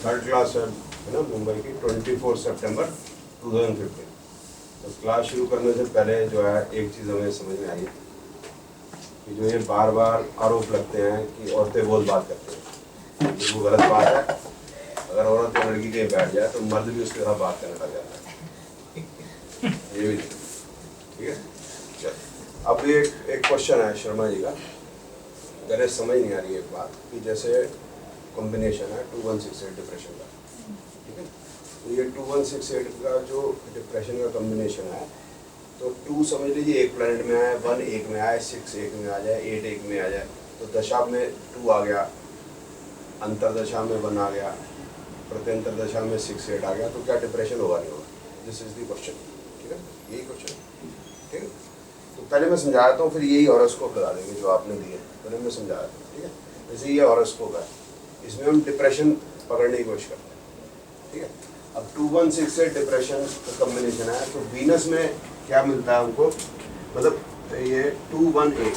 Third class है ना मुंबई की, 24 सितंबर 2015। तो क्लास शुरू करने से पहले जो है एक चीज़ हमें समझ में आई कि जो ये बार बार आरोप लगते हैं कि औरतें बहुत बात करती हैं, तो वो गलत बात है। अगर औरत या लड़की कहीं बैठ जाए तो मर्द भी उसके साथ बात करने लग जाता है, ये भी ठीक है। चल अब ये एक क्वेश्चन है शर्मा जी का, अगर समझ नहीं आ रही है एक बात कि जैसे कॉम्बिनेशन है 2168 डिप्रेशन का, ठीक है। तो ये 2168 का जो डिप्रेशन का कॉम्बिनेशन है, तो 2 समझ लीजिए एक प्लैनेट में आए, 1 एक में आए, 6 एक में आ जाए, 8 एक में आ जाए, तो दशा में 2 आ गया, अंतरदशा में 1 आ गया, प्रत्यंतर दशा में 6 8 आ गया, तो क्या डिप्रेशन होगा नहीं होगा? दिस इज द क्वेश्चन, ठीक है, यही क्वेश्चन, ठीक है। तो पहले मैं समझा देता हूँ, फिर यही हॉरोस्कोप लगा देंगे जो आपने दिए, पहले मैं समझा देता हूँ, ठीक है। जैसे ये हॉरोस्कोप है, इसमें हम डिप्रेशन पकड़ने की कोशिश करते हैं, ठीक है। अब 2168 डिप्रेशन का कॉम्बिनेशन है, तो वीनस में क्या मिलता है हमको, मतलब ये 218,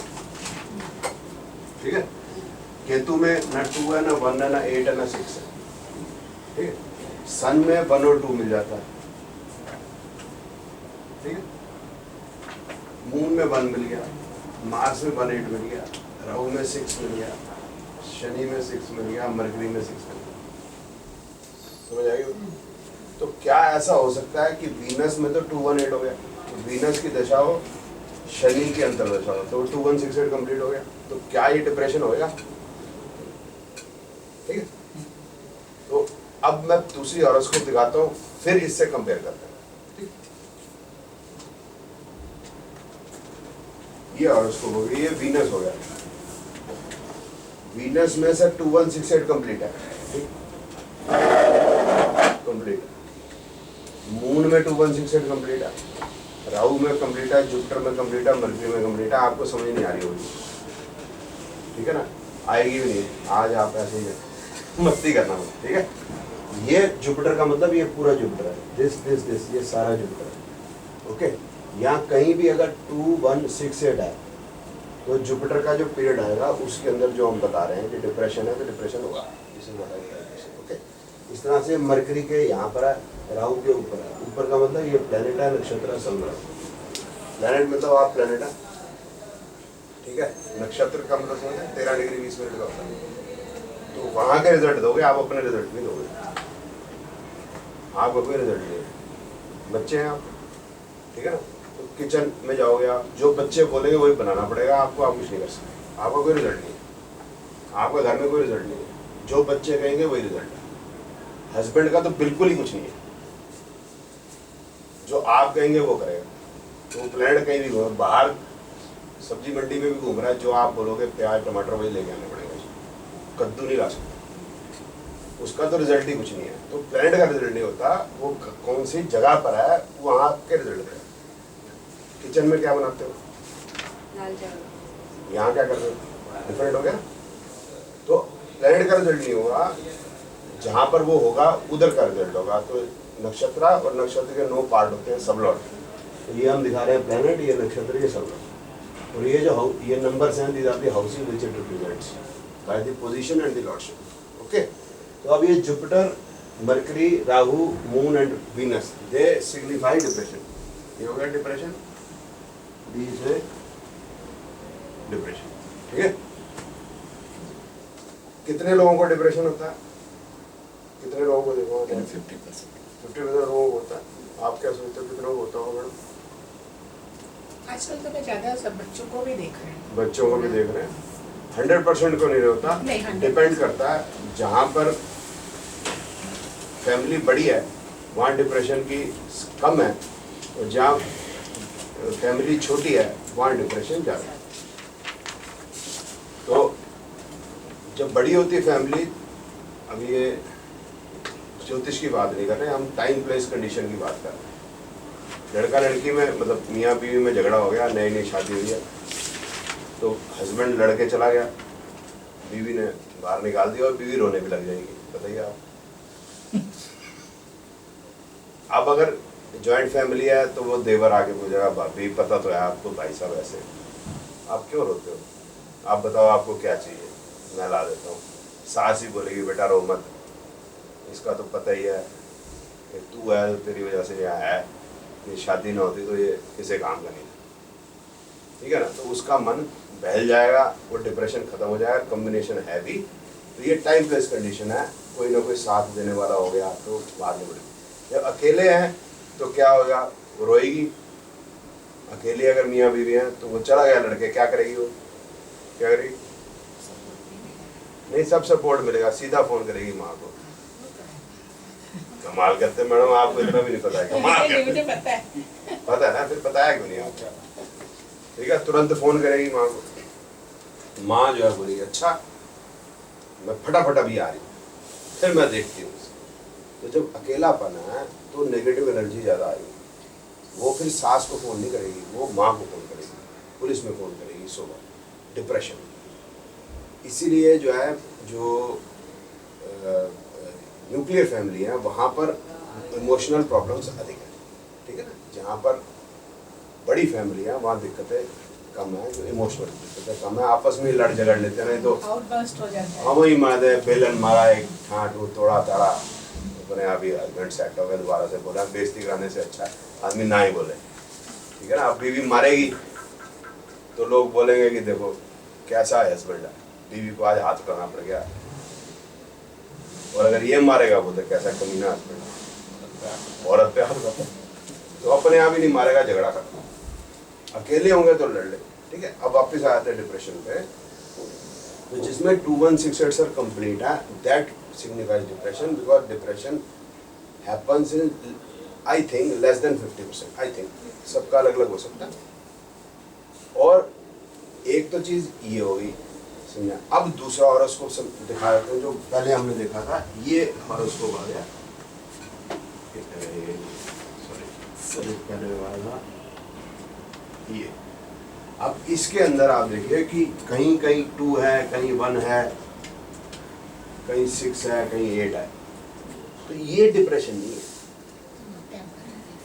ठीक है। केतु में ना 2 है, ना 1 है, ना 8 है, ना 6 है, ठीक है। सन में 1 और 2 मिल जाता है, ठीक है। मून में 1 मिल गया, मार्स में 1 8 मिल गया, राहु में 6 मिल गया, शनि में 6 मिल गया, मरकरी में 6 मिल गया, समझ आएगी। तो क्या ऐसा हो सकता है कि वीनस में तो 218 हो गया, तो वीनस की दशा हो, शनि की अंतर्दशा हो, तो 2168 कंप्लीट हो गया, तो क्या ये डिप्रेशन होगा? ठीक है। तो अब मैं दूसरी हॉरोस्कोप दिखाता हूँ, फिर इससे कंपेयर करते हैं, ठीक। ये हॉरोस्कोप हो गई, ये वीनस हो गया, वीनस में से 2168 कंप्लीट है, ठीक, कंप्लीट है। मून में 2168 कंप्लीट है, राहु में कंप्लीट है, जुपिटर में कंप्लीट है, मरकरी में कंप्लीट है। आपको समझ नहीं आ रही होगी, ठीक है ना, आएगी भी नहीं, आज आप ऐसे ही मस्ती करना मत, ठीक है। ये जुपिटर का मतलब ये पूरा जुपिटर है, दिस ये सारा जुपिटर है, ओके। यहाँ कहीं भी अगर 2168 है तो जुपिटर का जो पीरियड आएगा उसके अंदर जो हम बता रहे हैं कि डिप्रेशन है, तो डिप्रेशन होगा, इसे ओके। इस तरह से मरकरी के यहाँ पर है, राहु के ऊपर है, ऊपर का मतलब ये प्लेनेट है, नक्षत्र है, चंद्र। प्लेनेट मतलब आप प्लेनेट है, ठीक है। नक्षत्र का मतलब समझ 13 डिग्री 20 मिनट का होता है, तो वहाँ के रिजल्ट दोगे आप, अपने रिजल्ट भी दोगे, आपको कोई रिजल्ट नहीं है, बच्चे हैं आप, ठीक है ना। तो किचन में जाओगे आप, जो बच्चे बोलेंगे वही बनाना पड़ेगा आपको, आप कुछ नहीं कर सकते, आपका कोई रिजल्ट नहीं है, आपका घर में कोई रिजल्ट नहीं है, जो बच्चे कहेंगे वही रिजल्ट है। हस्बैंड का तो बिल्कुल ही कुछ नहीं है, जो आप कहेंगे वो करेगा। तो प्लेनेट कहीं भी घूमे, बाहर सब्जी मंडी में भी घूम रहा है, जो आप बोलोगे प्याज टमाटर वही लेके आने पड़ेगा, कद्दू नहीं ला सकते, उसका तो रिजल्ट ही कुछ नहीं है। तो प्लेनेट का रिजल्ट नहीं होता, वो कौन सी जगह पर है वहाँ के रिजल्ट है। किचन में क्या बनाते हो? दाल चावल। यहाँ क्या कर रहे हो? डिफरेंट हो गया। तो प्लेनेट का रिजल्ट नहीं होगा, जहाँ पर वो होगा उधर का रिजल्ट होगा। तो नक्षत्र और नक्षत्र के 9 पार्ट होते हैं, सबलॉट। तो ये हम दिखा रहे हैं प्लेनेट, ये नक्षत्र, ये सबलॉट, और ये जो ये नंबर्स हैं, these are the houses which it represents by the position and the lordship, okay. तो अब ये Jupiter, Mercury, Rahu, moon and Venus, they signify depression. ये हो गया डिप्रेशन, दी से डिप्रेशन, ठीक है। कितने लोगों को डिप्रेशन होता है? कितने लोगों को देखो? 50% लोगों को होता है। आप क्या सोचते हो कितने लोग होता होगा मैडम? आजकल तो मैं ज्यादा सब बच्चों को भी देख रहे हैं। बच्चों को भी देख रहे हैं। 100% को नहीं होता, डिपेंड करता है। जहाँ पर फैमिली बड़ी है वहाँ डिप्रेशन की कम है, और जहाँ फैमिली छोटी है वहाँ डिप्रेशन ज़्यादा है। तो जब बड़ी होती है फैमिली, अब ये ज्योतिष की बात नहीं कर रहे, हम टाइम प्लेस कंडीशन की बात कर रहे हैं। लड़का लड़की में, मतलब मियाँ बीवी में झगड़ा हो गया, नई नई शादी हुई है, तो हस्बैंड लड़के चला गया, बीवी ने बाहर निकाल दिया, और बीवी रोने भी लग जाएगी, बताइए आप। अब अगर जॉइंट फैमिली है तो वो देवर आके पूछेगा, भाभी पता तो है आपको भाई साहब ऐसे, आप क्यों रोते हो, आप बताओ आपको क्या चाहिए, मैं ला देता हूँ। सास ही बोलेगी बेटा रो मत, इसका तो पता ही है कि तू है तो तेरी वजह से यहाँ है, ये शादी ना होती तो ये किसे काम का नहीं था, ठीक है ना। तो उसका मन बहल जाएगा, वो डिप्रेशन खत्म हो जाएगा। कॉम्बिनेशन है भी, तो ये टाइम प्लेस कंडीशन है, कोई ना कोई साथ देने वाला हो गया तो बाद में बढ़ेगी। जब अकेले हैं तो क्या होगा, वो रोएगी। अकेली अगर मियाँ बीवी हैं तो वो चला गया लड़के, क्या करेगी वो, क्या करेगी, नहीं सब सपोर्ट मिलेगा, सीधा फोन करेगी माँ को। कमाल करते मैडम, आपको इतना भी नहीं पता है, कमाल करते, मुझे पता है ना, फिर बताया क्यों नहीं आपको, ठीक है। तुरंत फोन करेगी माँ को, माँ जो है बोलेगी अच्छा मैं फटाफट अभी आ रही हूँ, फिर मैं देखती हूँ। तो जब अकेलापन है तो नेगेटिव एनर्जी ज़्यादा आएगी, वो फिर सास को फ़ोन नहीं करेगी, वो माँ को फ़ोन करेगी, पुलिस में फ़ोन करेगी, सुबह डिप्रेशन। इसीलिए जो है जो न्यूक्लियर फैमिली है वहाँ पर इमोशनल प्रॉब्लम्स अधिक है, ठीक है ना। जहाँ पर बड़ी फैमिली है वहाँ दिक्कतें कम है, जो इमोशनल दिक्कतें कम है, आपस में लड़ झगड़ लेते हैं, नहीं तो आउटबर्स्ट हो जाता है। हम ही मारे बेलन मारा, एक ठाट वो तोड़ा ताड़ा, अपने अभी हस्बैंड सेट हो गए, दोबारा से बोला, बेइज्जती कराने से अच्छा आदमी ना ही बोले, ठीक है ना। अब बीवी मारेगी तो लोग बोलेंगे कि देखो कैसा है हस्बैंड है, बीवी को आज हाथ उठाना पड़ गया, और अगर ये मारेगा बोलते कैसा कमीना हस्बैंड, औरत पे हाथ उठाता, तो अपने आप ही नहीं मारेगा, झगड़ा करता। अकेले होंगे तो लड़ ले, ठीक है। अब वापस आते हैं डिप्रेशन पे, तो जिसमें 2168 सर कंप्लीट है, that signifies depression, because depression happens in I think less than 50%, I think, सबका अलग अलग हो सकता है। और एक तो चीज ये होगी, समझा। अब दूसरा हॉरोस्कोप दिखा देते हैं, जो पहले हमने देखा था, ये हॉरोस्कोप आ गया, सॉरी पहले वाला था ये। अब इसके अंदर आप देखिए कि कहीं कहीं 2 है, कहीं 1 है, कहीं 6 है, कहीं 8 है, तो ये डिप्रेशन नहीं है।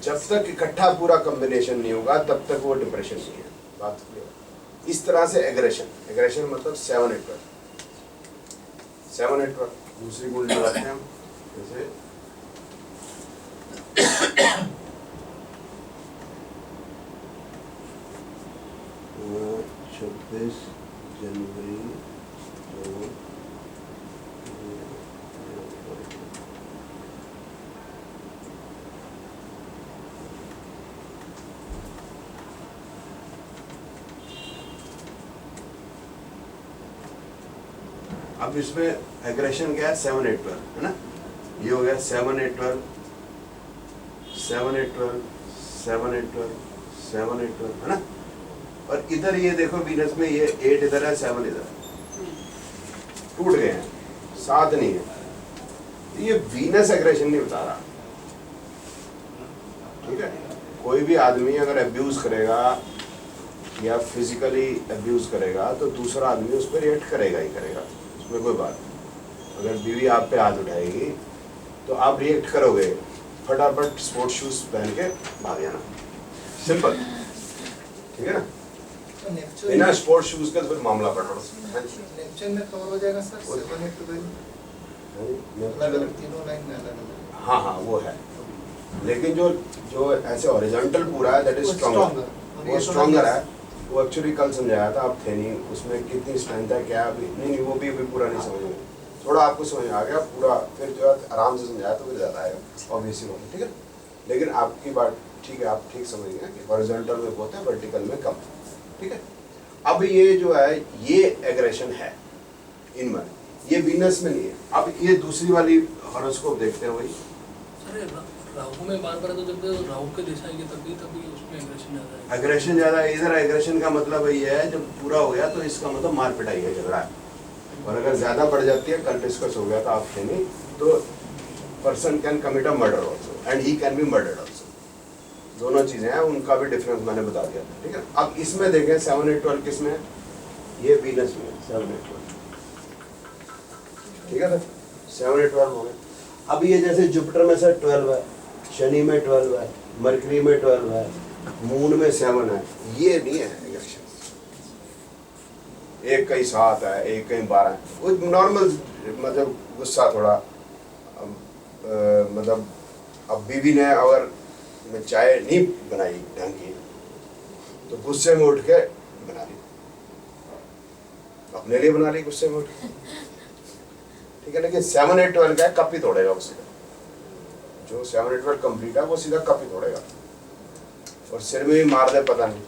जब तक इकट्ठा पूरा कॉम्बिनेशन नहीं होगा तब तक वो डिप्रेशन नहीं है, बात क्लियर। इस तरह से एग्रेशन, एग्रेशन मतलब 7 8 7 8 दूसरी कुंडली लगाते हैं हम, जैसे 26 जनवरी 2000। अब इसमें एग्रेशन क्या है, 7 8 12 है ना, ये हो गया 7 8 12 7 8 12 7 8 12 7 8 12 है ना। और इधर ये देखो वीनस में ये 8 इधर है, 7 इधर है, टूट गए हैं, 7 नहीं है। ये वीनस एग्रेशन नहीं बता रहा, ठीक है। कोई भी आदमी अगर अब्यूज करेगा या फिजिकली अब्यूज करेगा तो दूसरा आदमी उस पर रिएक्ट करेगा ही करेगा, उसमें कोई बात नहीं। अगर बीवी आप पे हाथ उठाएगी तो आप रिएक्ट करोगे, फटाफट स्पोर्ट्स शूज पहन के भाग जाना, सिंपल, ठीक है ना। तो बिना स्पोर्ट्स शूज का तो फिर मामला पड़ा। नेपच्यून में कवर हो जाएगा सर, 7 8 12 अलग अलग तीनों लाइन में अलग अलग। हाँ हाँ वो है, लेकिन जो जो ऐसे हॉरिजॉन्टल पूरा है दैट इज स्ट्रॉन्गर, वो स्ट्रॉन्गर है। वो एक्चुअली कल समझाया था, आप थे नहीं, उसमें कितनी स्ट्रेंथ है क्या अभी नहीं, वो भी अभी पूरा नहीं समझ में, थोड़ा आपको समझ आ गया पूरा, फिर जो है आराम से समझाया तो फिर ज़्यादा आएगा ऑब्वियसली बात है, ठीक है। लेकिन आपकी बात ठीक है, आप ठीक समझ गए कि हॉरिजॉन्टल में बहुत है, वर्टिकल में कम, ठीक है। अब ये जो है ये एग्रेशन है इनमें, ये वीनस में नहीं है। अब ये दूसरी वाली हॉरोस्कोप देखते हैं वही। सर राहु में बार तो जब राहु के दिशा आएगी तभी उसमें एग्रेशन ज़्यादा है। एग्रेशन ज़्यादा है इधर। एग्रेशन का मतलब ये है जब पूरा हो गया तो इसका मतलब मार पिटाई है, झगड़ा है। और अगर ज़्यादा बढ़ जाती है, कल डिस्कस हो गया था आपके नहीं, तो person can commit a murder also and he can be murdered also, दोनों चीज़ें हैं, उनका भी डिफरेंस मैंने बता दिया था, ठीक है। अब इसमें देखें 7 8 12 किस में है, ये वीनस में 7 8 12, ठीक है सर, 7 8 12 हो गए। अब ये जैसे जुपिटर में सर 12 है, शनि में 12 है, मरकरी में 12 है, मून में 7 है, ये नहीं है एग्रेशन। एक कहीं 7 है, एक कहीं 12 है, वो नॉर्मल मतलब गुस्सा थोड़ा मतलब अब बीवी ने अगर मैं चाय नहीं बनाई ढंग की तो गुस्से में उठ के बना ली, अपने लिए बना ली गुस्से में उठ के, ठीक है। लेकिन 7, 8, 12 का कप ही तोड़ेगा वो सीधा, जो 7, 8, 12 कंप्लीट है वो सीधा कप ही तोड़ेगा, और सिर में भी मार दे पता नहीं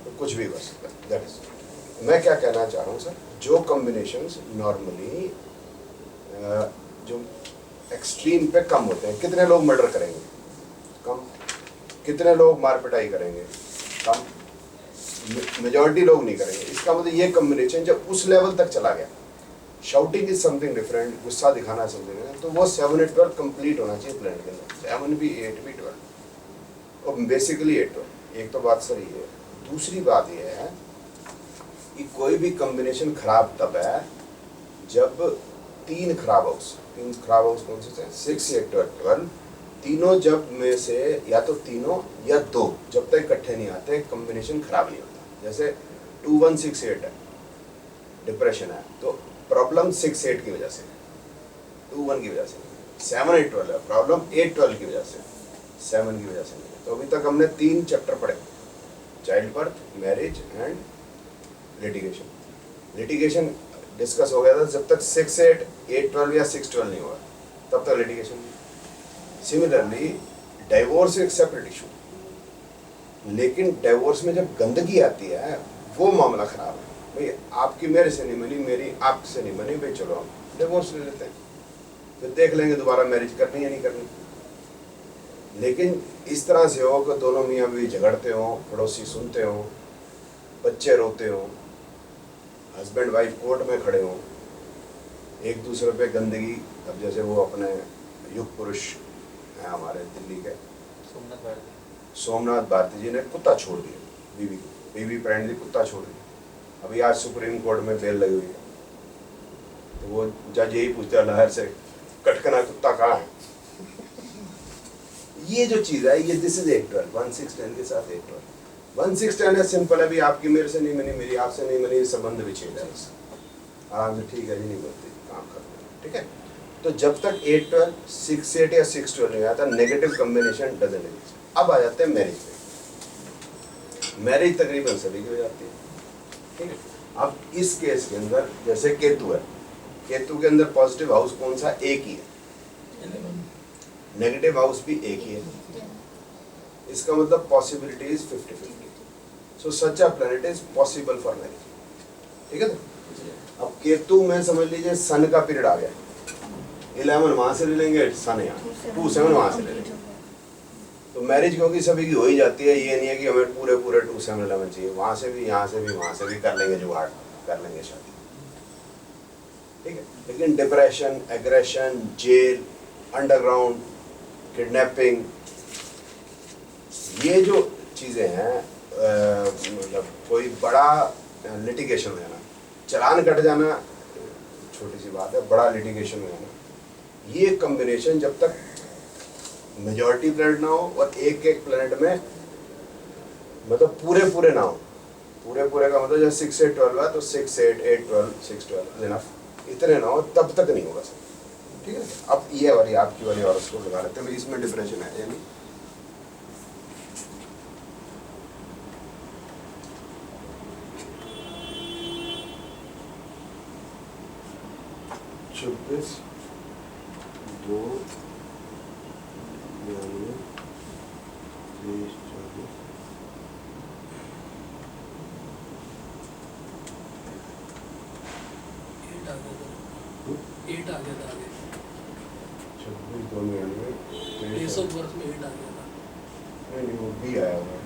तो कुछ भी कर सकता है। दैट इज, मैं क्या कहना चाह रहा हूँ सर, जो कॉम्बिनेशंस नॉर्मली जो एक्सट्रीम पे कम होते हैं, कितने लोग मर्डर करेंगे, कम, कितने लोग मार पिटाई करेंगे, कम, मेजॉरिटी लोग नहीं करेंगे। इसका मतलब ये कॉम्बिनेशन जब उस लेवल तक चला गया, शाउटिंग इज समथिंग डिफरेंट, गुस्सा दिखाना समथिंग है, तो वो 7, 8, 12 कंप्लीट होना चाहिए प्लान के अंदर, 7 भी 8 भी 12 और बेसिकली 8, 12। एक तो बात सर ये है। दूसरी बात ये है कि कोई भी कॉम्बिनेशन खराब तब है जब 3 खराब हाउस कौन से थे, 6, 8, 12, तीनों जब में से या तो तीनों या 2 जब तक इकट्ठे नहीं आते कॉम्बिनेशन खराब नहीं होता। जैसे 2, 1, 6, 8 है, डिप्रेशन है, तो प्रॉब्लम 6, 8 की वजह से, 2, 1 की वजह से, 7, 8, 12 है, प्रॉब्लम 8, 12 की वजह से, 7 की वजह से नहीं है। तो अभी तक हमने 3 चैप्टर पढ़े, child birth, marriage and litigation. Litigation discuss हो गया था जब तक 6, 8, 8, 12 या 6, 12 नहीं हुआ तब तक लिटिगेशन नहीं। सिमिलरली डाइवोर्स एक सेपरेट इशू, लेकिन डाइवोर्स में जब गंदगी आती है वो मामला खराब है। भाई आपकी मेरे से नहीं बनी, मेरी आपसे नहीं बनी, भाई चलो हम डिवोर्स ले लेते हैं, फिर देख लेंगे दोबारा मैरिज करनी या नहीं करनी। लेकिन इस तरह से हो कि दोनों मियाँ बीवी झगड़ते हो, पड़ोसी सुनते हो, बच्चे रोते हो, हस्बैंड वाइफ कोर्ट में खड़े हो, एक दूसरे पे गंदगी। अब जैसे वो अपने युग पुरुष हैं हमारे दिल्ली के सोमनाथ भारती जी ने कुत्ता छोड़ दिया, बीवी फ्रेंडली कुत्ता छोड़ दिया। अभी आज सुप्रीम कोर्ट में बेल लगी हुई है, तो वो जज यही पूछता है लहर से, कटकना कुत्ता कहाँ है। ये जो चीज़ है, ये दिस इज 8, 12, 1, 6, 10 के साथ 8, 12। 1, 6, 10 है, सिंपल है, भी आपकी मेरे से नहीं बनी, मेरी आपसे नहीं बनी, संबंध विच्छेद है, आराम से ठीक है जी, नहीं बनती, काम करते हैं, ठीक है। तो जब तक 8, 12, 6, 8 या 6, 12 नहीं आता, नेगेटिव कॉम्बिनेशन डजंट एग्जिस्ट। अब आ जाते हैं मैरिज में। मैरिज तकरीबन सभी की हो जाती है, ठीक है। अब इस केस के अंदर जैसे केतु है, केतु के अंदर पॉजिटिव हाउस कौन सा, एक ही है, नेगेटिव हाउस भी एक ही है। इसका मतलब possibility is 50-50। So such a planet is possible for marriage, ठीक है ना। अब केतु में समझ लीजिए सन का पीरियड आ गया, 11 वहां से ले लेंगे, सन यहाँ 2, 7 वहां से ले लेंगे, तो मैरिज क्योंकि सभी की हो ही जाती है। ये नहीं है कि हमें पूरे 2, 7, 11 चाहिए, वहां से भी, यहाँ से भी, वहां से भी कर लेंगे, जुगाड़ कर लेंगे शादी, ठीक है। लेकिन depression, aggression, jail, underground, kidnapping, ये जो चीज़ें हैं, मतलब कोई बड़ा लिटिगेशन हो जाना, चालान कट जाना छोटी सी बात है, बड़ा लिटिगेशन हो जाना, ये कॉम्बिनेशन जब तक मेजॉरिटी प्लैनेट ना हो और एक प्लैनेट में मतलब पूरे ना हो, पूरे का मतलब जैसे 6, 8, 12 है तो 6, 8, 8, 12, 6, 12 इनफ, इतने ना हो तब तक नहीं होगा सर, ठीक है। अब ये वाली आपकी वाली और उसको लगा लेते हैं, इसमें डिप्रेशन है यानी 26, 2, 92, 30, 40, एट आ गया था आगे, 26, 2, 92, प्लेस ऑफ बर्थ में 8 आ गया था, नहीं वो भी आया हुआ है,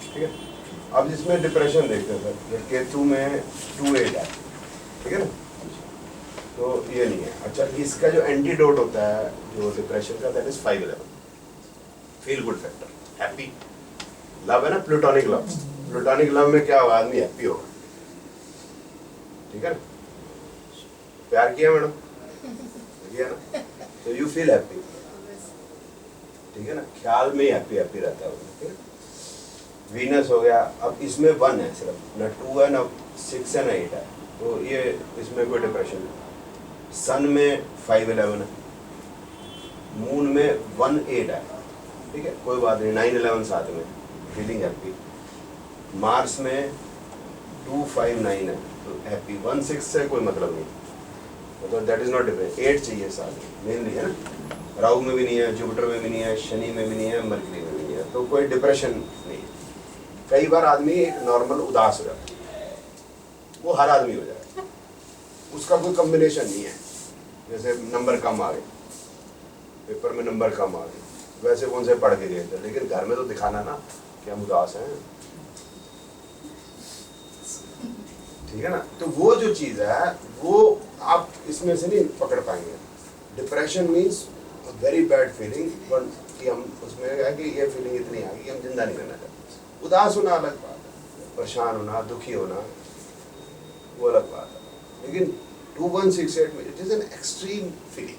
ठीक है। अब जिसमें डिप्रेशन देखते हैं सर, ये केतु में 2, 8 है, ठीक है ना, तो ये नहीं है। अच्छा, इसका जो एंटीडोट होता है जो डिप्रेशन का, that is 5, 11, feel good factor, happy love है ना, प्लूटोनिक लव। प्लूटोनिक लव में क्या होगा, आदमी हैप्पी होगा, ठीक है ना। प्यार किया मैडम, किया ना, तो यू फील हैप्पी, ठीक है ना, ख्याल में ही हैप्पी रहता है, ठीक है। वीनस हो गया, अब इसमें 1 है सिर्फ, ना 2 है, ना 6 है, ना 8 है, तो ये इसमें कोई डिप्रेशन नहीं। सन में 5, 11 है, मून में 1-8 है, ठीक है, कोई बात नहीं, 9-11 साथ में, फीलिंग हैप्पी। मार्स में 2-5-9 है, तो हैप्पी। 1-6 से कोई मतलब नहीं, मतलब दैट इज नॉट डिफरेंट। 8 चाहिए साथ में मेनली, है ना। राहु में भी नहीं है, जुपिटर में भी नहीं है, शनि में भी नहीं है, मरकरी में भी नहीं है, तो कोई डिप्रेशन नहीं है। कई बार आदमी एक नॉर्मल उदास हो जाता है, वो हर आदमी हो जाएगा, उसका कोई कॉम्बिनेशन नहीं है। जैसे नंबर कम आ गए, पेपर में नंबर कम आ गए, वैसे कौन से पढ़ के गए थे, लेकिन घर में तो दिखाना ना कि हम उदास हैं, ठीक है ना। तो वो जो चीज़ है वो आप इसमें से नहीं पकड़ पाएंगे। Depression means very bad feeling, कि हम उसमें है कि ये फीलिंग इतनी आ गई कि हम जिंदा नहीं रहना चाहते। उदास होना अलग बात है, परेशान होना, दुखी होना, वो अलग बात है। लेकिन 2168 में it is an extreme feeling,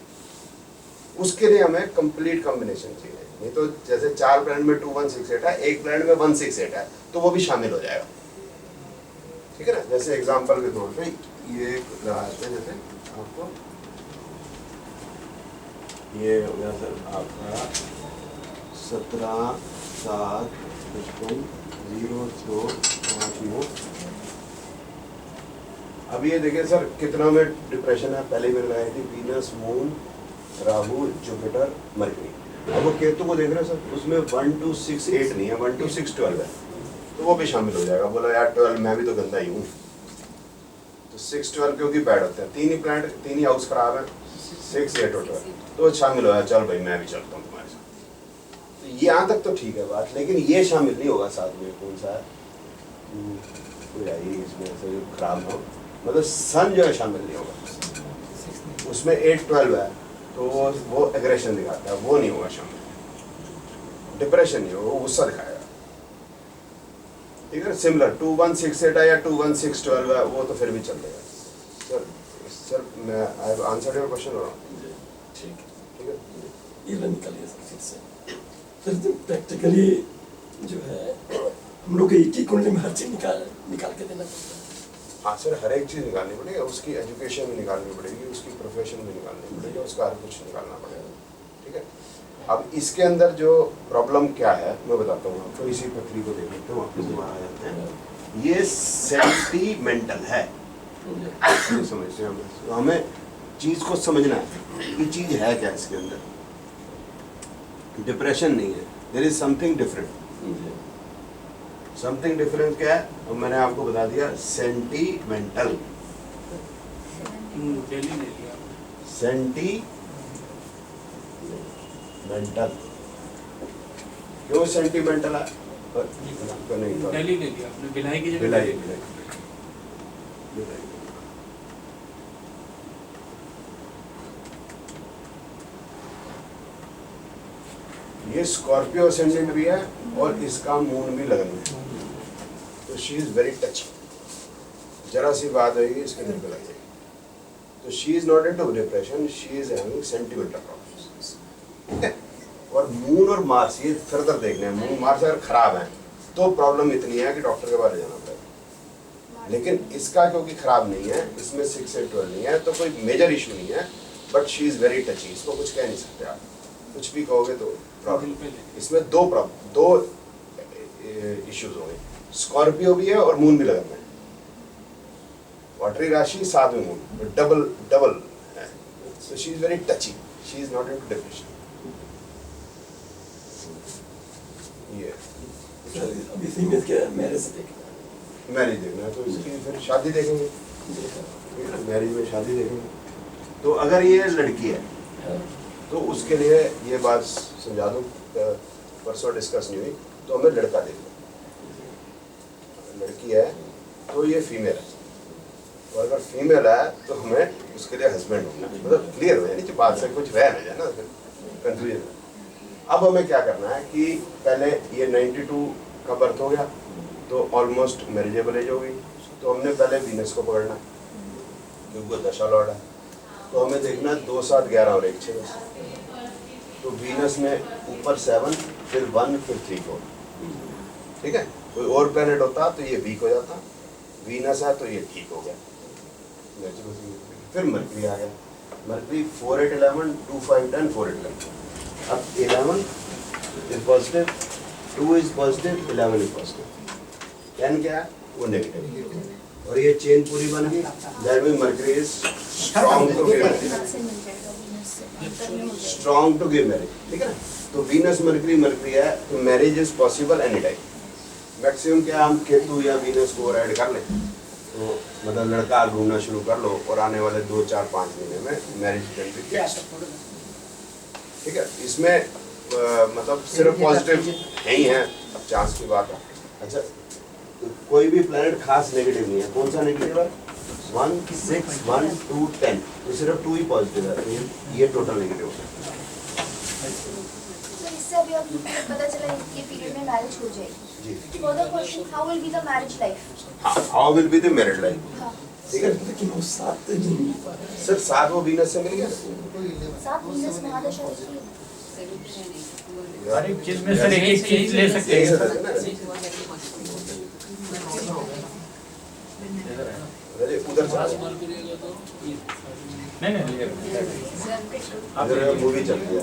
उसके लिए हमें कंप्लीट कॉम्बिनेशन चाहिए। नहीं तो जैसे 4 प्लैनेट में 2168 है, एक प्लैनेट में 168 है, तो वो भी शामिल हो जाएगा, ठीक है ना। जैसे एग्जांपल के तौर पे ये रहा है, जैसे आपको ये हो गया सर आपका 17-7-55-0-2-5। अब ये देखिए सर कितना में डिप्रेशन है। पहले मैंने लगाई थी Venus, moon, Rahu, Jupiter, mercury. अब वो केतु को देख रहे हैं सर, उसमें 1 2 6 8 नहीं है, 1 2 6 12 है, तो वो भी शामिल हो जाएगा। बोला यार 12 मैं भी तो गंदा ही हूँ, तो 6 12 क्योंकि बैड होते हैं, तीन ही प्लैनेट, तीन ही हाउस खराब है, 6 8 और 12, तो शामिल हो जाए, चल भाई मैं भी चलता हूँ तुम्हारे साथ। तो ये यहाँ तक तो ठीक है बात, लेकिन ये शामिल नहीं होगा साथ में। कौन सा है कोई आई इसमें ऐसे जो खराब हो, मतलब सन जो है शामिल नहीं होगा उसमें। 8 12 है, तो वो एग्रेशन दिखाता है, वो नहीं होगा शामिल। डिप्रेशन नहीं होगा, वो गुस्सा दिखाएगा, ठीक है। सिमिलर 2168 है या 21612 है, वो तो फिर भी चल देगा। सर मैं I have answered your question और ठीक ठीक है। ये निकलिए सर फिर से। फिर प्रैक्टिकली जो है हम लोग एक ही कुंडली में हर चीज निकाल के देना पड़ता है। हाँ सर, हर एक चीज़ निकालनी पड़ेगी, उसकी एजुकेशन भी निकालनी पड़ेगी, उसकी प्रोफेशन भी निकालनी पड़ेगी, उसका हर कुछ निकालना पड़ेगा, ठीक है। अब इसके अंदर जो प्रॉब्लम क्या है मैं बताता हूँ आपको। इसी पत्री को देख लेते हैं, वापस दोबारा आ जाते हैं। ये सेंटिमेंटल है, समझते हैं तो हमें चीज़ को समझना है कि चीज़ है क्या इसके अंदर। डिप्रेशन नहीं है, there is something different. Something different क्या है, और मैंने आपको बता दिया सेंटीमेंटल। सेंटीमेंटल क्यों सेंटीमेंटल है? दिल्ली ले लिया आपने, भिलाई की जगह भिलाई। ये स्कॉर्पियो असेंडेंट भी है और इसका मून भी लगन है, तो शी इज वेरी टची। जरा सी बात होगी इसके दिल पे लग जाएगी। तो she is not into depression, she is having sentimental problems, ठीक है। और मून और मार्स ये फर्दर देखने हैं। मून मार्स अगर खराब है तो प्रॉब्लम इतनी है कि डॉक्टर के पास जाना पड़ेगा, लेकिन इसका क्योंकि खराब नहीं है, इसमें 6 8 12 नहीं है, तो कोई मेजर इशू नहीं है। बट शी इज वेरी टची, इसको कुछ कह नहीं सकते आप, कुछ भी कहोगे तो प्रॉब्लम। इसमें दो इश्यूज होंगे, स्कॉर्पियो भी है और मून भी लगन है, वाटरी राशि साथ में मून, डबल है। So she is very टची, she is not into depression. ये अभी फीमेल के मैरिज देखना मैरिज देखना है, तो इसकी फिर शादी देखेंगे, मैरिज में शादी देखेंगे। तो अगर ये लड़की है तो उसके लिए ये बात समझा दूँ, परसों डिस्कस नहीं हुई, तो हमें लड़का देखना। लड़की है तो ये फीमेल है, और अगर फीमेल है तो हमें उसके लिए हस्बैंड होना, मतलब क्लियर हो जाए, बात से कुछ रह ना जाए ना कंफ्यूजन। अब हमें क्या करना है कि पहले ये 92 का बर्थ हो गया, तो ऑलमोस्ट मैरिजेबल एज हो गई, तो हमने पहले वीनस को पकड़ना है क्योंकि वो दशा लॉर्ड है। तो हमें देखना 2 7 11 और 1 6 10। तो वीनस में ऊपर 7, फिर 1, फिर 3 4, ठीक है। कोई और प्लेनेट होता तो ये वीक हो जाता, वीनस है तो ये ठीक हो गया। फिर मरकरी आ गया, मरकरी 4 8 11 2 5 10 4 8 11, अब 11 is positive, 2 is positive, 11 is positive. 10 क्या है? वो नेगेटिव। और ये चेन पूरी बन गई। That means Mercury is strong to give marriage. Strong to give marriage, ठीक है ना? तो Venus Mercury है, तो marriage is possible anytime. Maximum क्या हम केतु या वीनस को ऐड कर लें तो मतलब लड़का ढूंढना शुरू कर लो और आने वाले 2, 4, 5 महीने में मैरिज कैन बी फिक्स्ड, ठीक है। इसमें मतलब सिर्फ पॉजिटिव नहीं है, अब चांस की बात है। अच्छा, तो कोई भी प्लैनेट खास नेगेटिव नहीं है। कौन सा नेगेटिव है? 1, 6, 1, 2, 10, तो सिर्फ 2 ही पॉजिटिव है, तो ये टोटल नेगेटिव है। इससे अभी अब पता चला ये पीरियड में मैरिज हो जाएगी। जी। Further question, how will be the marriage life? How will be the marriage life? ठीक है, लेकिन वो 7 नहीं मिल पा रहा है। सर 7 वो वीनस से मिल गया। 7 वीनस महादशा हर एक चीज में सर एक चीज ले सकते हैं। उधर नहीं मूवी चल रही है।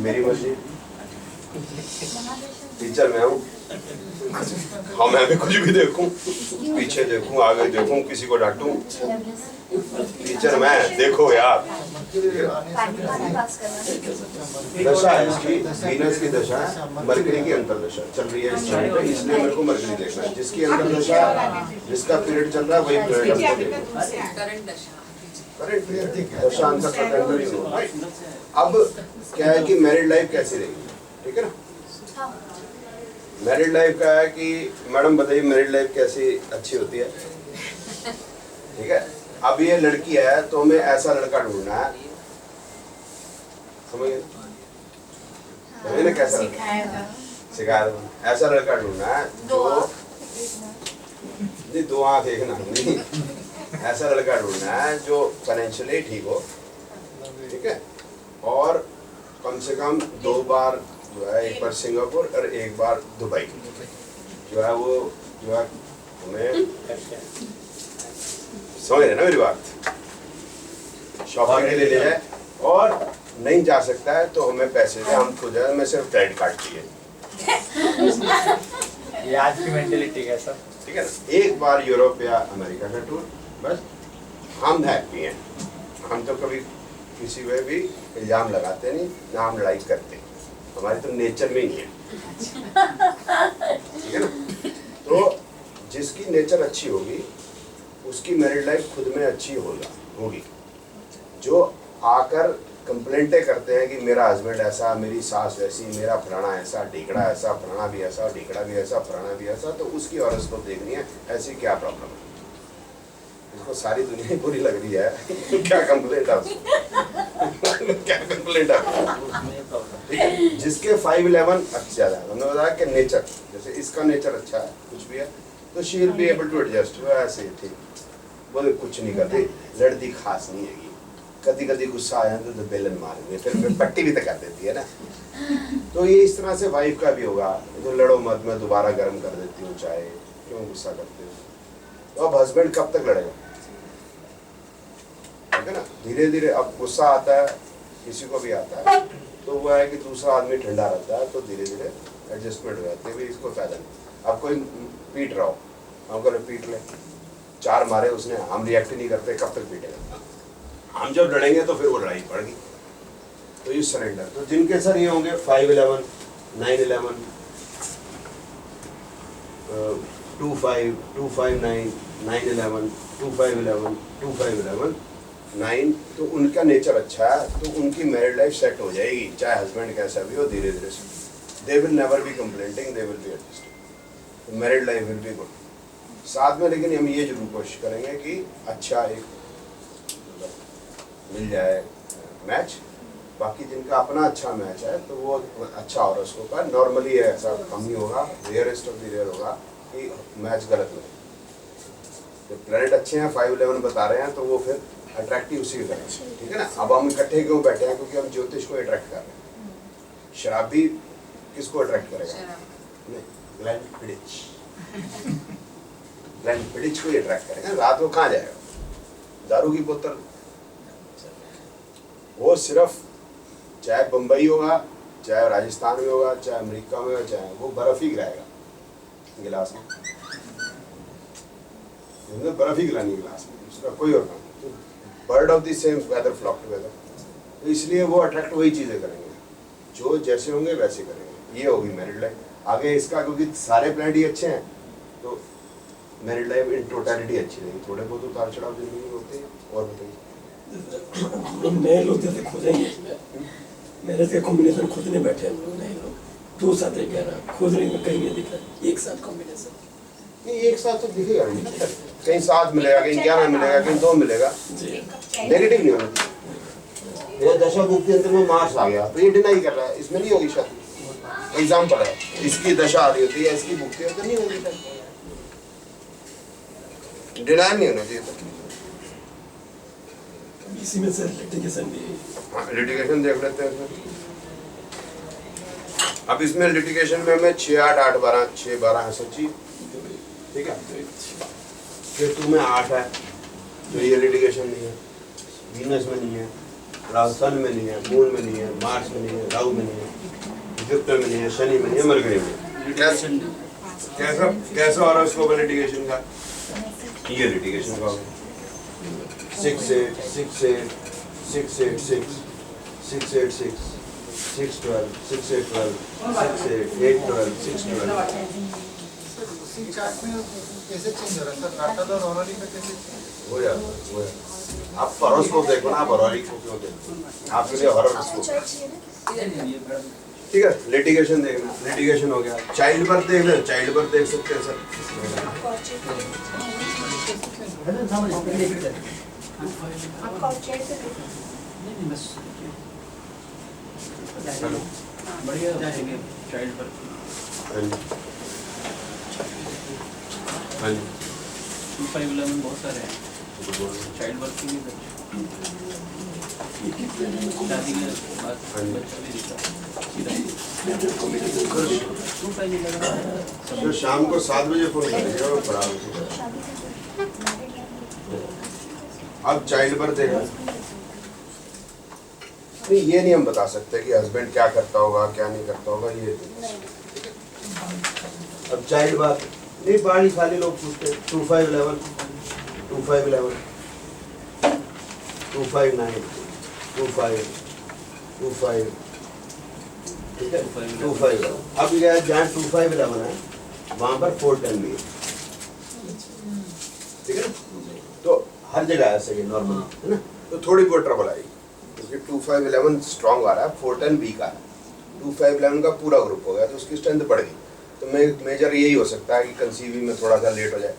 मेरी मर्जी, टीचर मैं हूँ। हाँ, मैं भी कुछ भी देखूं, पीछे देखूं, आगे देखूं, किसी को डांटूं, टीचर मैं, देखो यार। दशा है इसकी, वीनस की दशा है, मरकरी की अंतर्दशा चल रही है इस टाइम पे, इसलिए मेरे को मरकरी देखना है। जिसकी अंतर्दशा, जिसका पीरियड चल रहा है वही पीरियड हमको देखना है। करंट दशा अंतर। अब क्या है कि मैरिड लाइफ कैसी रहेगी, ठीक है ना? मैरिड लाइफ का है कि मैडम बताइए मैरिड लाइफ कैसी अच्छी होती है, ठीक है। अब ये लड़की है तो हमें ऐसा लड़का ढूंढना है, समझ गए कैसा सिखाया ऐसा लड़का ढूंढना है जो नहीं, 2 आंख देखना नहीं, ऐसा लड़का ढूंढना है जो फाइनेंशियली ठीक हो, ठीक है, और कम से कम 2 बार जो है, एक बार सिंगापुर और एक बार दुबई जो है वो जो है हमें समझ रहे ना मेरी बात, शॉपिंग के लिए ले जाए, और नहीं जा सकता है तो हमें पैसे दे, हम खुद है, मैं सिर्फ क्रेडिट कार्ड चाहिए। ये आज की मेंटेलिटी है सर, ठीक है ना। एक बार यूरोप या अमेरिका का टूर, बस हम हैप्पी हैं। हम तो कभी किसी पे भी इल्जाम लगाते नहीं, ना हम लड़ाई करते, हमारी तो नेचर में ही है, ठीक है ना। तो जिसकी नेचर अच्छी होगी उसकी मैरिड लाइफ खुद में अच्छी होगी। जो आकर कंप्लेंटें करते हैं कि मेरा हस्बैंड ऐसा, मेरी सास वैसी, मेरा फलाना ऐसा, ढीकड़ा ऐसा, फलाना भी ऐसा, ढीकड़ा भी ऐसा, फलाना भी ऐसा, तो उसकी हॉरोस्कोप देखनी है, ऐसी क्या प्रॉब्लम है, इसको सारी दुनिया ही बुरी लग रही है। क्या कंप्लेंट है क्या कंप्लेंट है, ठीक है। जिसके 5-11 अच्छा है, हमने बताया कि नेचर, जैसे इसका नेचर अच्छा है, कुछ भी है तो she will be able to adjust, वो ऐसे ठीक, वो कुछ नहीं करती, लड़ती खास नहीं है। कभी कभी गुस्सा आया तो बेलन मारेंगे, फिर पट्टी भी तक कर देती है ना। तो ये इस तरह से वाइफ का भी होगा, तो लड़ो मत, मैं दोबारा गर्म कर देती हूँ चाय, क्यों गुस्सा करते हो। तो अब हस्बैंड कब तक लड़ेगा, ठीक है ना। धीरे धीरे अब गुस्सा आता है, किसी को भी आता है, तो वो है कि दूसरा आदमी ठंडा रहता है, तो धीरे धीरे एडजस्टमेंट हो जाती है, भाई इसको फायदा नहीं। अब कोई पीट रहा हो, हम कह पीट ले, 4 मारे उसने, हम रिएक्ट नहीं करते, कब तक पीटेगा। हम जब लड़ेंगे तो फिर वो लड़ाई पड़ेगी, तो ये सरेंडर। तो जिनके सर ये होंगे 5-11, 9-11, 2-5, 2-5-9, 9-11, 2-5-11, 2-5-11, 9, तो उनका नेचर अच्छा है, तो उनकी मैरिड लाइफ सेट हो जाएगी, चाहे हस्बैंड कैसा भी हो, धीरे धीरे से they will never be complaining, they will be adjusting, married life will be good. साथ में लेकिन हम ये जरूर कोशिश करेंगे कि अच्छा एक मिल जाए मैच। बाकी जिनका अपना अच्छा मैच है तो वो अच्छा हॉरोस्कोप है, नॉर्मली ऐसा कम ही होगा, रेयरेस्ट ऑफ द रेयर होगा कि मैच गलत में। तो प्लैनेट अच्छे हैं, 5-11 बता रहे हैं, तो वो फिर अट्रैक्टिव उसी की तरह, ठीक है ना। अब हम इकट्ठे क्यों बैठे हैं, क्योंकि हम ज्योतिष को अट्रैक्ट कर रहे हैं। शराबी किसको अट्रैक्ट करेगा, ग्लेन फिडिच, ग्लेन फिडिच को अट्रैक्ट करेगा। रात को कहाँ जाएगा, दारू की बोतल, वो सिर्फ चाहे बम्बई होगा, चाहे राजस्थान में होगा, चाहे अमेरिका में होगा, चाहे वो बर्फ ही गिराएगा गिलास में, बर्फ ही गिलानी गिलास में, उसका कोई और काम नहीं। तो bird of the same weather flock together, तो इसलिए वो अट्रैक्ट वही चीज़ें करेंगे, जो जैसे होंगे वैसे करेंगे। ये होगी मैरिड लाइफ। आगे इसका क्योंकि सारे प्लैनेट ही अच्छे हैं तो मैरिड लाइफ इन टोटलिटी अच्छी रहेगी। थोड़े बहुत उतार चढ़ाव जिंदगी में होते हैं। और बताइए नए लोग जैसे खोजेंगे इसमें, मेरे से कॉम्बिनेशन खोजने बैठे हम लोग, नए लोग 2 साथ 11 खोजने में कहीं नहीं दिख रहा एक साथ कॉम्बिनेशन। नहीं, एक साथ तो दिखेगा नहीं, कहीं 7 मिलेगा, कहीं 11 मिलेगा, कहीं 2 मिलेगा, नेगेटिव नहीं होना चाहिए। ये दशा भुक्ति अंतर में मार्स आ गया तो ये डिनाई कर रहा है, इसमें नहीं होगी शादी। एग्जाम्पल है, इसकी दशा आ रही होती है, इसकी भुक्ति अंतर नहीं होगी, डिनाई नहीं होना चाहिए। इसी में सर लिटिगेशन भी, हाँ, लिटिगेशन देख लेते हैं इसमें। अब इसमें लिटिगेशन में हमें 6, 8, 8, 12, 6, 12 है सच्ची, ठीक है। फिर तुम्हें 8 है तो ये लिटिगेशन नहीं है, वीनस में नहीं है, सन में नहीं है, मून में नहीं है, मार्स में नहीं है, राहु में नहीं है, जुपिटर में नहीं है, शनि में नहीं है, मरकरी में। कैसा कैसा हॉरोस्कोप है लिटिगेशन का? ये लिटिगेशन का होगा 6, 8, 6, 8, 6, 8, 6, 6, 8, 6, 6, 12, 6, 8, 12, 6, 8, 8, 12, 6, 12। उसी चार्ट में कैसे चेंज हो रहा है सर? नाटक और हॉररी में कैसे चेंज हो जाता है, हो जाता है। आप हॉरोस्कोप देखो ना, आप हॉररी को क्यों देखो? आपके लिए हॉरोस्कोप ठीक है। लिटिगेशन देखना, लिटिगेशन हो गया। चाइल्ड बर्थ देख ले, चाइल्ड बर्थ देख सकते हैं सर। बढ़िया जाएंगे चाइल्ड पर। हाँ जी 2511 बहुत सारे हैं चाइल्ड वर्क की भी शादी के बाद बच्चा भी दिखता जो शाम को 7 बजे फोन करेंगे वो पढ़ा। अब चाइल्ड बर्थ देखा नहीं, ये नहीं हम बता सकते कि हस्बैंड क्या करता होगा क्या नहीं करता होगा ये। अब चाइल्ड बर्थ नहीं, बाड़ी खाली लोग पूछते हैं 2511, 2511, 259, 25, 25, ठीक है 25। अब ये जहाँ 2511 है वहाँ पर 410 भी है, ठीक है। तो हर जगह ऐसे ही नॉर्मल है ना, तो थोड़ी बहुत ट्रबल आएगी क्योंकि 2511 स्ट्रॉन्ग आ रहा है, 410 वीक आ रहा है। 2511 का पूरा ग्रुप हो गया तो उसकी स्ट्रेंथ बढ़ गई। तो मेजर यही हो सकता है कि कंसीविंग में थोड़ा सा लेट हो जाए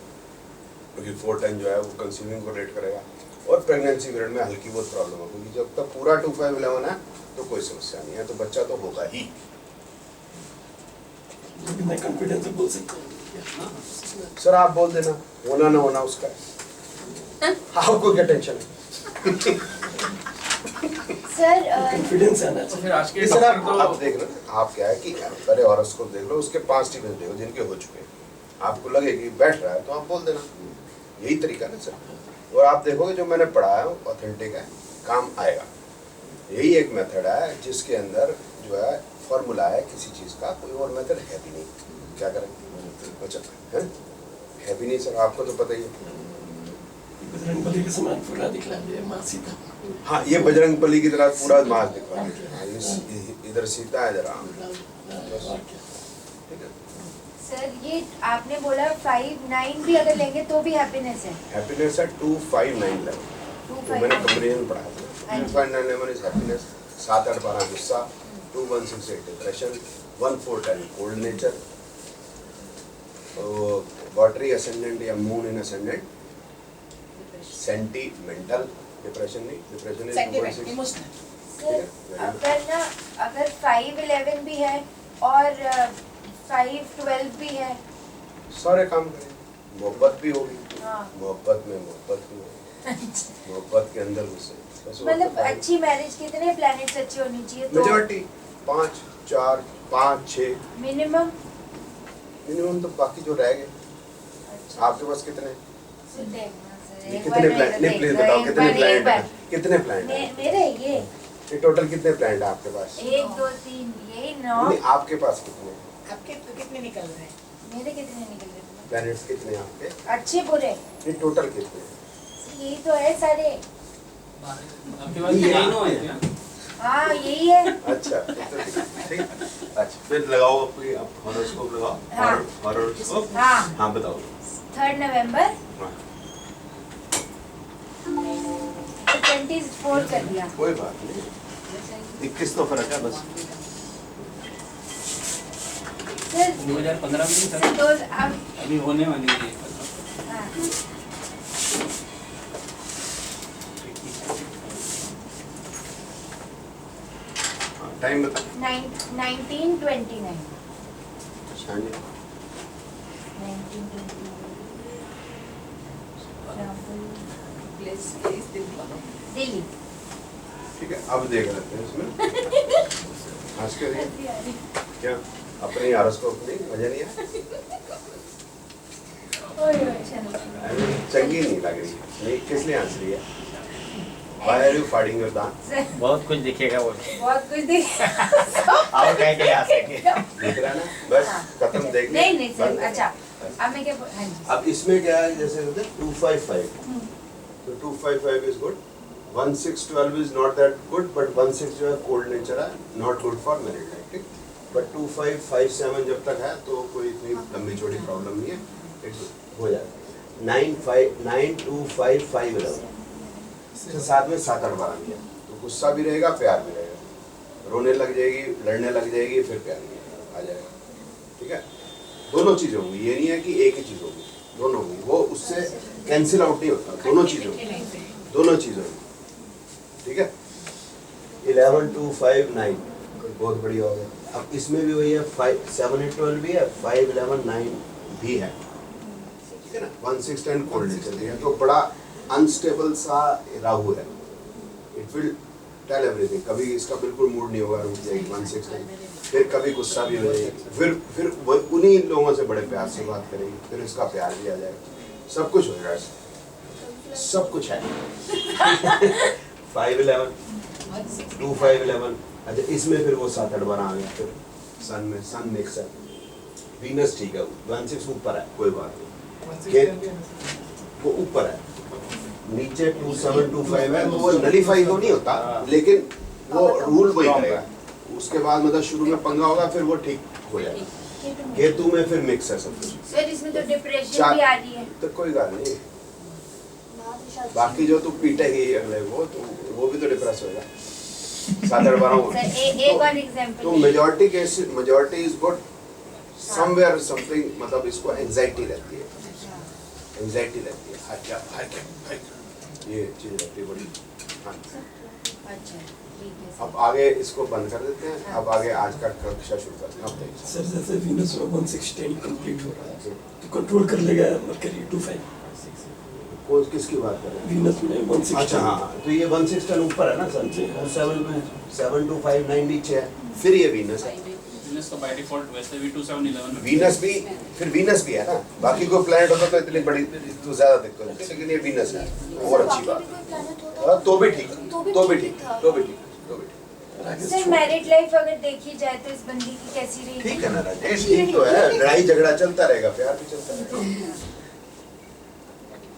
क्योंकि 410 जो है वो कंसीविंग को लेट करेगा, और प्रेगनेंसी पीरियड में हल्की बहुत प्रॉब्लम होगी। क्योंकि जब तक पूरा 2511 है तो कोई समस्या नहीं है, तो बच्चा तो होगा ही। मैं कॉन्फिडेंस से बोल सकता हूँ सर आप बोल देना, होना ना होना उसका है, आपको क्या टेंशन है? सर कॉन्फिडेंस आना तो चाहिए। फिर आज के सर डॉक्टर आप देख लो, आप क्या है कि पहले हॉरोस्कोप देख लो, उसके 5 स्टीमेंट देखो जिनके हो चुके हैं, आपको लगे कि बैठ रहा है तो आप बोल देना, यही तरीका ना सर। और आप देखोगे जो मैंने पढ़ाया है ऑथेंटिक है, काम आएगा। यही एक मेथड है जिसके अंदर जो है फॉर्मूला है किसी चीज़ का, कोई और मेथड है भी नहीं। क्या करें बचत है भी नहीं सर, आपको तो पता ही है। बजरंगबली के समान पूरा दिखला दिया माँ सीता। हाँ ये बजरंगबली की तरह पूरा मास दिखा इधर सीता है, इधर राम। ठीक है सर ये आपने बोला 5, 9 भी अगर लेंगे तो भी हैप्पीनेस है। हैप्पीनेस है 259 लेवल, तो मैंने कंपेरिजन पढ़ा था। 259 लेवल इज हैप्पीनेस, 7, 8, 12 गुस्सा, 2168 depression, 1410 cold nature, watery ascendant या moon in ascendant, sentimental depression नहीं, depression is sentiment emotional. Sir अगर 5, 11 भी है और 5, 12 भी है, सारे काम करें, मोहब्बत भी होगी, हाँ। मोहब्बत में मोहब्बत भी होगी, मोहब्बत के अंदर गुस्से, मतलब अच्छी मैरिज कितने प्लैनेट्स अच्छे होनी चाहिए? तो मेजॉरिटी 5, 4, 5, 6 मिनिमम तो बाकी जो रह गए। आपके पास कितने देखना सर, ये एक कितने बार प्लान नहीं, प्लीज बताओ कितने प्लान, कितने प्लान मेरे ये ये टोटल कितने प्लांट है आपके पास? 1 2 3 यही 9। नहीं, आपके पास कितने हैं? आपके तो कितने निकल रहे हैं? मेरे कितने निकल गए? प्लैनेट्स कितने हैं आपके? अच्छे बुरे ये टोटल कितने हैं? यही तो है सारे। आपके पास यही नो है क्या? हाँ यही है। अच्छा तो ठीक। अच्छा फिर लगाओ अपनी हॉरोस्कोप लगाओ। हाँ। हॉरोस्कोप। हाँ हाँ बताओ। 3 नवंबर हाँ, तो 24 कर दिया। कोई बात नहीं, 21 तो फर्क है बस। सर 2015 में नहीं सर, तो अब अभी होने वाली है। हाँ टाइम बता। 1929 हाँ जी। 1929 दिल्ली। ठीक है, अब देख लेते हैं इसमें। आज के लिए क्या अपनी हॉरोस्कोप नहीं मजा नहीं है? चंगी नहीं लग रही नहीं, किस लिए हंस रही है? Why are you fighting your dawn? बहुत कुछ दिखेगा वो, बहुत कुछ देख और कहीं कहीं आ सके। देख रहा है ना, बस खत्म देख लिया। नहीं सर। अच्छा अब मैं क्या हाँ जी अब इसमें क्या है, जैसे होते हैं 255, तो 255 is good, 1612 is not that good, but 16 जो है कोल्ड नेचर है, not good for married life, ठीक। बट 2557 जब तक है तो कोई इतनी लंबी चौड़ी प्रॉब्लम नहीं है, इट्स हो जाएगा। 92511 इसके साथ में 7 8 12 भी है, तो गुस्सा भी रहेगा, प्यार भी रहेगा, रोने लग जाएगी, लड़ने लग जाएगी, फिर प्यार भी आ जाएगा, ठीक है। दोनों चीजें होंगी, ये नहीं है कि एक ही चीज होगी, दोनों होंगी, वो उससे कैंसिल आउट नहीं होता, दोनों चीजें होंगी, दोनों चीजें होंगी, ठीक है। 11259 बहुत बढ़िया हो गया। अब इसमें भी वही है, 5 7 8 12 भी है, 5 11 9 भी है, ठीक है ना। 1 6 10 कोल्ड नेचर भी है, तो बड़ा अनस्टेबल सा राहु है, इट विल टेल एवरीथिंग। कभी इसका बिल्कुल मूड नहीं होगा, रुक जाएगी 1 6 10, फिर कभी गुस्सा भी हो जाएगी, फिर वो उन्हीं लोगों से बड़े प्यार से बात करेगी, फिर इसका प्यार भी आ जाएगा, सब कुछ हो जाएगा, सब कुछ है। 5 11 2 5 11। अच्छा इसमें फिर वो 7 8 12 आ गया, फिर सन में सन मिक्स है, वीनस ठीक है, 1 6 ऊपर है, कोई बात नहीं, वो ऊपर है, नीचे 2 7 2 5 है, तो वो नलीफाई तो नहीं होता, लेकिन वो रूल वही करेगा। उसके बाद मतलब शुरू में पंगा होगा, फिर वो ठीक हो जाएगा। केतु में फिर मिक्स है सब कुछ। सर इसमें तो डिप्रेशन चार- भी आ रही है। तो कोई बात नहीं, बाकी जो तू पीटेगी अगले वो तो वो भी तो डिप्रेस होगा। 7 8 12 सर एक और एग्जांपल तो majority case majority is good, somewhere something, मतलब इसको एंजाइटी रहती है, एंजाइटी रहती है, ये चीज रहती है बड़ी। हाँ, अच्छा ठीक है अब आगे इसको बंद कर देते हैं, अब आगे आज का कक्षा शुरू करते हैं। अब देखिए सर जैसे वीनस में 1610 कंप्लीट हो रहा है तो कंट्रोल कर लेगा मरकरी 25। कौन किसकी बात कर रहे हैं? वीनस में 1610। अच्छा हाँ, तो ये 1 6 10 ऊपर है ना सन से, 7 2 5 9 नीचे है, फिर ये वीनस है। वीनस तो बाय डिफॉल्ट वैसे भी 2 7 11 में वीनस भी, फिर वीनस भी है ना, बाकी कोई प्लैनेट होता तो इतनी बड़ी तो ज्यादा दिक्कत होती, लेकिन ये वीनस है और अच्छी बात है, तो भी ठीक, तो भी ठीक, तो भी ठीक, तो भी ठीक। सर मैरिड लाइफ अगर देखी जाए तो इस बंदी की कैसी रहेगी? ठीक है ना राजेश, ठीक तो है, लड़ाई झगड़ा चलता रहेगा, प्यार भी चलता रहेगा।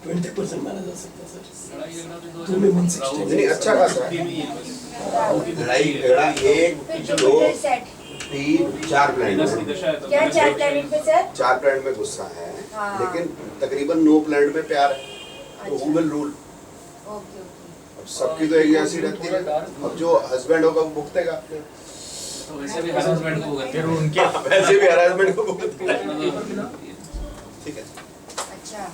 20% माना जा सकता है सर। लड़ाई झगड़ा तो तो मैं 116 नहीं अच्छा खासा है, नहीं है बस। लड़ाई झगड़ा 1 फिर 2 जुपिटर सेट 3 4 वीनस की प्लैनेट दशा है तो क्या 4 प्लैनेट पे सर? 4 प्लैनेट में गुस्सा है, हाँ। लेकिन तकरीबन 9 प्लैनेट में प्यार है, तो अच्छा। Who will rule? Okay okay अब सबकी तो एक जैसी रहती है, अब जो हस्बैंड होगा वो भुगतेगा अपने, तो वैसे भी हरासमेंट को करते हैं उनके वैसे भी हरासमेंट को भुगतेगा, ठीक है। अच्छा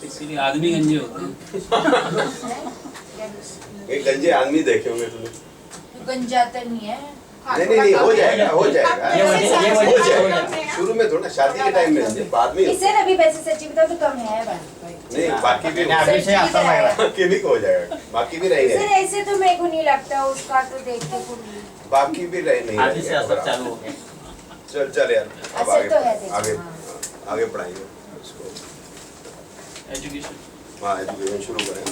इसीलिए आदमी गंजे होते हैं। एक गंजे आदमी देखे होंगे तुमने? गंजा तो नहीं है। नहीं हो जाएगा, हो जाएगा, ये हो जाएगा, शुरू में थोड़ा शादी के टाइम में, बाद में नहीं सर अभी वैसे सच्ची बताओ तो कम है बात। नहीं, बाकी भी अभी से आता लग रहा है। बाकी भी हो जाएगा, बाकी भी सर रहेंगे, ऐसे तो मेरे को नहीं लगता उसका तो देख के कुछ बाकी भी रहे नहीं आज से असर चालू हो गया। चल यार, अब असर तो है आगे देखो, आगे पढ़ाएंगे उसको। एजुकेशन हाँ एजुकेशन शुरू करें।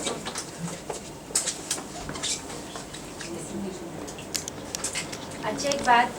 अच्छा एक बात